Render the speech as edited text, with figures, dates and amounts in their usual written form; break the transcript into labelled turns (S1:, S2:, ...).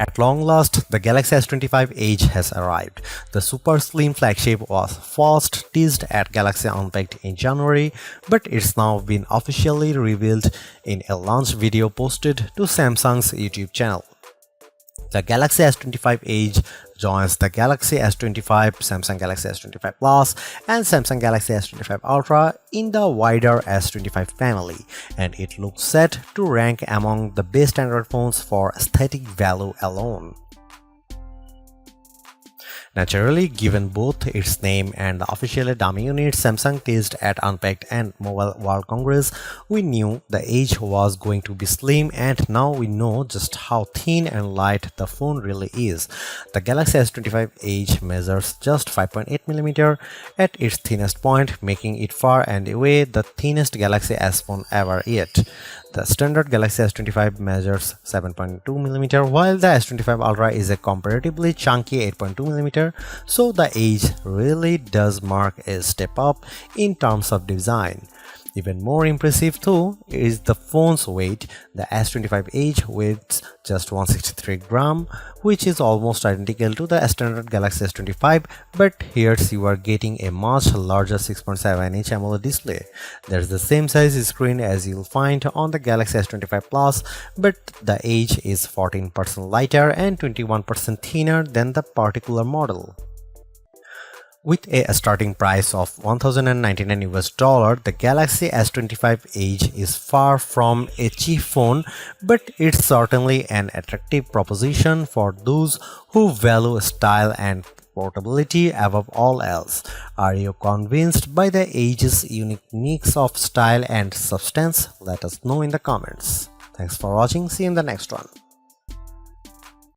S1: At long last, the Galaxy S25 Edge has arrived. The super slim flagship was first teased at Galaxy Unpacked in January, but it's now been officially revealed in a launch video posted to Samsung's YouTube channel. The Galaxy S25 Edge joins the Galaxy S25, Samsung Galaxy S25 Plus, and Samsung Galaxy S25 Ultra in the wider S25 family, and it looks set to rank among the best Android phones for aesthetic value alone. Naturally, given both its name and the official dummy unit Samsung teased at Unpacked and Mobile World Congress, we knew the Edge was going to be slim, and now we know just how thin and light the phone really is. The Galaxy S25 Edge measures just 5.8mm at its thinnest point, making it far and away the thinnest Galaxy S phone ever yet. The standard Galaxy S25 measures 7.2mm, while the S25 Ultra is a comparatively chunky 8.2mm, so the Edge really does mark a step up in terms of design. Even more impressive though is the phone's weight. The S25 Edge weighs just 163 grams, which is almost identical to the standard Galaxy S25, but here you are getting a much larger 6.7-inch AMOLED display. There's the same size screen as you'll find on the Galaxy S25 Plus, but the Edge is 14% lighter and 21% thinner than the particular model. With a starting price of $1,099, the Galaxy S25 Edge is far from a cheap phone, but it's certainly an attractive proposition for those who value style and portability above all else. Are you convinced by the Edge's unique mix of style and substance? Let us know in the comments. Thanks for watching. See you in the next one.